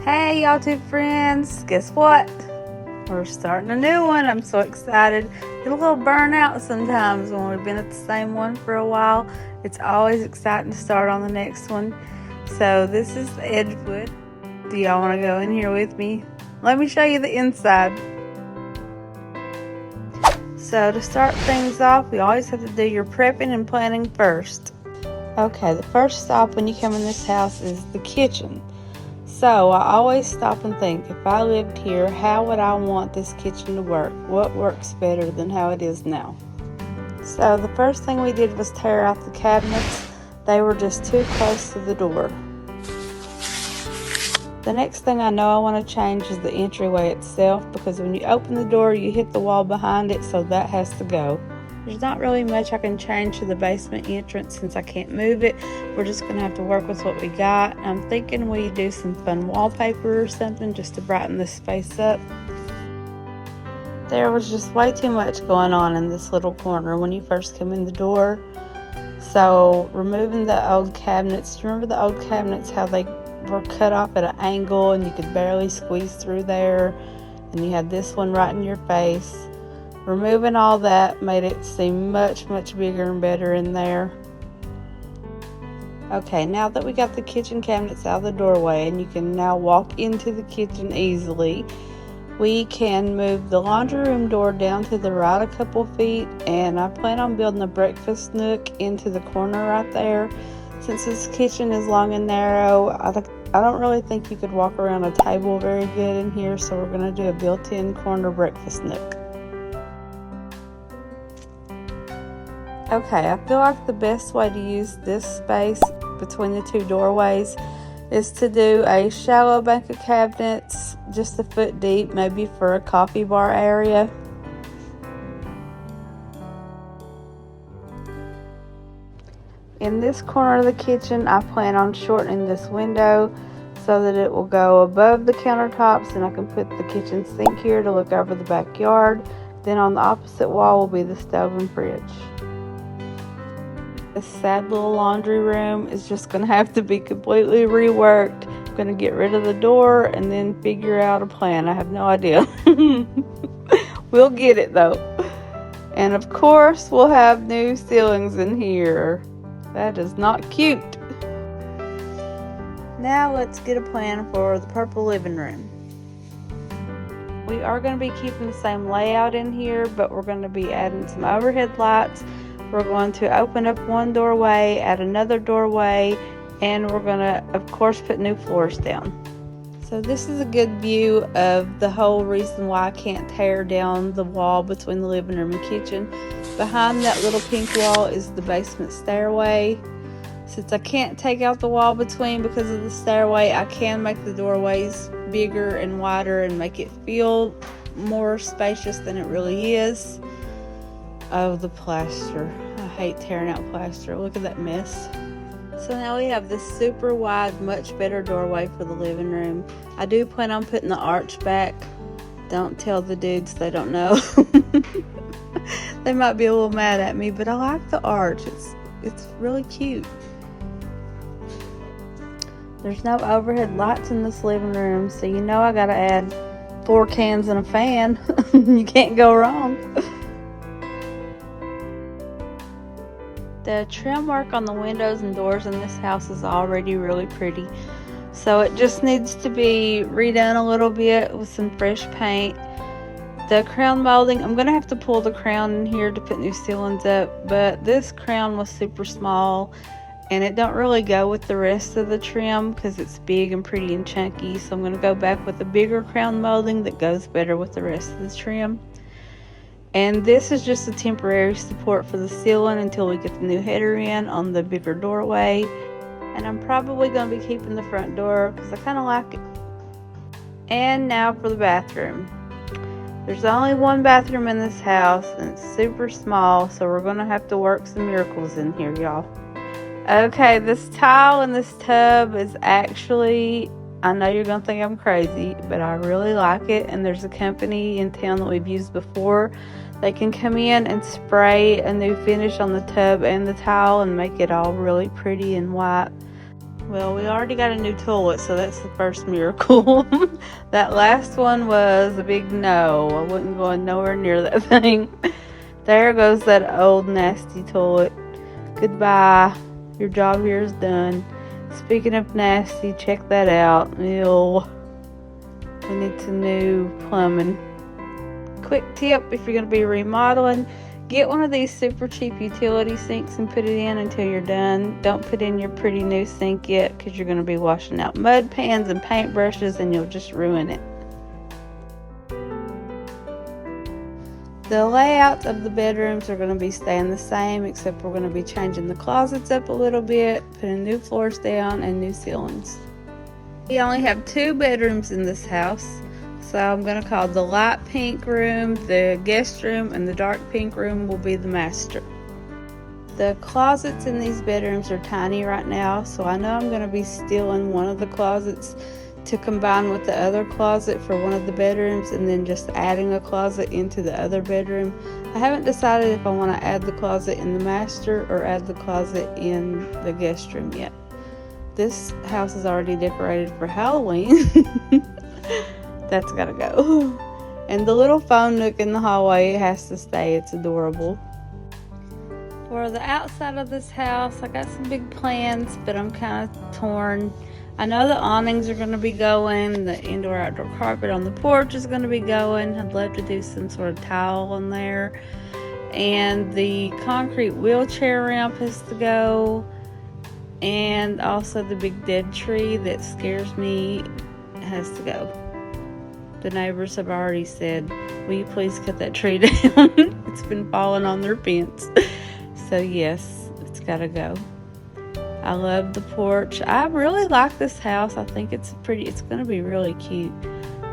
Hey YouTube friends, guess what? We're starting a new one. I'm so excited. Get a little burnout sometimes when we've been at the same one for a while. It's always exciting to start on the next one. So this is the Edgewood. Do y'all want to go in here with me? Let me show you the inside. So to start things off, we always have to do your prepping and planning first. Okay, the first stop when you come in this house is the kitchen. So I always stop and think, if I lived here, how would I want this kitchen to work? What works better than how it is now? So the first thing we did was tear out the cabinets. They were just too close to the door. The next thing I know I want to change is the entryway itself, because when you open the door you hit the wall behind it, so that has to go. There's not really much I can change to the basement entrance since I can't move it. We're just going to have to work with what we got. I'm thinking we do some fun wallpaper or something just to brighten this space up. There was just way too much going on in this little corner when you first come in the door. So removing the old cabinets, you remember the old cabinets, how they were cut off at an angle and you could barely squeeze through there, and you had this one right in your face. Removing all that made it seem much bigger and better in there. Okay, now that we got the kitchen cabinets out of the doorway and you can now walk into the kitchen easily, we can move the laundry room door down to the right a couple feet, and I plan on building a breakfast nook into the corner right there. Since this kitchen is long and narrow, I don't really think you could walk around a table very good in here, so we're going to do a built-in corner breakfast nook. Okay, I feel like the best way to use this space between the two doorways is to do a shallow bank of cabinets, just a foot deep, maybe for a coffee bar area. In this corner of the kitchen, I plan on shortening this window so that it will go above the countertops, and I can put the kitchen sink here to look over the backyard. Then on the opposite wall will be the stove and fridge. This sad little laundry room is just going to have to be completely reworked. I'm going to get rid of the door and then figure out a plan. I have no idea. We'll get it though. And of course, we'll have new ceilings in here. That is not cute. Now let's get a plan for the purple living room. We are going to be keeping the same layout in here, but we're going to be adding some overhead lights. We're going to open up one doorway, add another doorway, and we're going to, of course, put new floors down. So this is a good view of the whole reason why I can't tear down the wall between the living room and kitchen. Behind that little pink wall is the basement stairway. Since I can't take out the wall between because of the stairway, I can make the doorways bigger and wider and make it feel more spacious than it really is. Oh, the plaster. I hate tearing out plaster. Look at that mess. So now we have this super wide, much better doorway for the living room. I do plan on putting the arch back. Don't tell the dudes, they don't know. They might be a little mad at me, but I like the arch. It's really cute. There's no overhead lights in this living room, so you know I gotta add 4 cans and a fan. You can't go wrong. The trim work on the windows and doors in this house is already really pretty. So it just needs to be redone a little bit with some fresh paint. The crown molding, I'm going to have to pull the crown in here to put new ceilings up, but this crown was super small and it don't really go with the rest of the trim because it's big and pretty and chunky. So I'm going to go back with a bigger crown molding that goes better with the rest of the trim. And this is just a temporary support for the ceiling until we get the new header in on the bigger doorway. And I'm probably going to be keeping the front door because I kind of like it. And now for the bathroom. There's only one bathroom in this house and it's super small, so we're going to have to work some miracles in here, y'all. Okay, this tile in this tub is actually I know you're going to think I'm crazy, but I really like it. And there's a company in town that we've used before. They can come in and spray a new finish on the tub and the tile and make it all really pretty and white. Well, we already got a new toilet, so that's the first miracle. That last one was a big no. I wasn't going nowhere near that thing. There goes that old nasty toilet. Goodbye. Your job here is done. Speaking of nasty, check that out. Ew. We need some new plumbing. Quick tip, if you're going to be remodeling, get one of these super cheap utility sinks and put it in until you're done. Don't put in your pretty new sink yet, because you're going to be washing out mud pans and paintbrushes and you'll just ruin it. The layouts of the bedrooms are going to be staying the same, except we're going to be changing the closets up a little bit, putting new floors down and new ceilings. We only have 2 bedrooms in this house, so I'm going to call the light pink room the guest room and the dark pink room will be the master. The closets in these bedrooms are tiny right now, so I know I'm going to be stealing one of the closets to combine with the other closet for one of the bedrooms, and then just adding a closet into the other bedroom. I haven't decided if I want to add the closet in the master or add the closet in the guest room yet. This house is already decorated for Halloween. That's gotta go. And the little phone nook in the hallway, it has to stay. It's adorable. For the outside of this house, I got some big plans, but I'm kind of torn. I know the awnings are going to be going, the indoor-outdoor carpet on the porch is going to be going. I'd love to do some sort of tile on there. And the concrete wheelchair ramp has to go. And also the big dead tree that scares me has to go. The neighbors have already said, will you please cut that tree down? It's been falling on their fence. So yes, it's got to go. I love the porch. I really like this house. I think it's going to be really cute.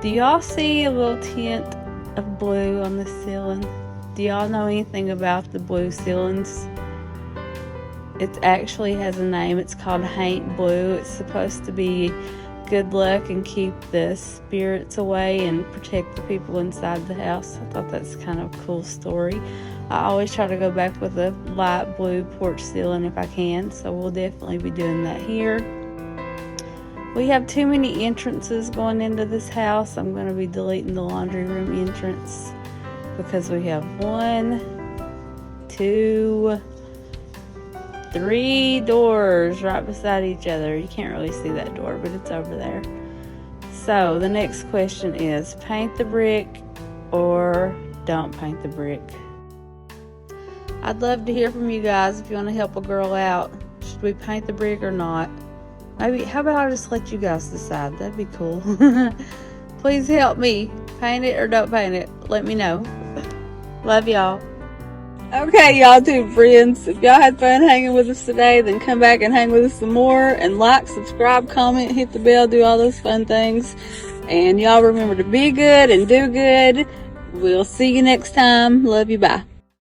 Do y'all see a little tint of blue on the ceiling? Do y'all know anything about the blue ceilings? It actually has a name. It's called Haint Blue. It's supposed to be good luck and keep the spirits away and protect the people inside the house. I thought that's kind of a cool story. I always try to go back with a light blue porch ceiling if I can, so we'll definitely be doing that here. We have too many entrances going into this house. I'm going to be deleting the laundry room entrance because we have 1, 2, 3 doors right beside each other. You can't really see that door, but it's over there. So the next question is, paint the brick or don't paint the brick? I'd love to hear from you guys if you want to help a girl out. Should we paint the brick or not? Maybe, how about I just let you guys decide? That'd be cool. Please help me. Paint it or don't paint it. Let me know. Love y'all. Okay, y'all too, friends. If y'all had fun hanging with us today, then come back and hang with us some more. And like, subscribe, comment, hit the bell, do all those fun things. And y'all remember to be good and do good. We'll see you next time. Love you. Bye.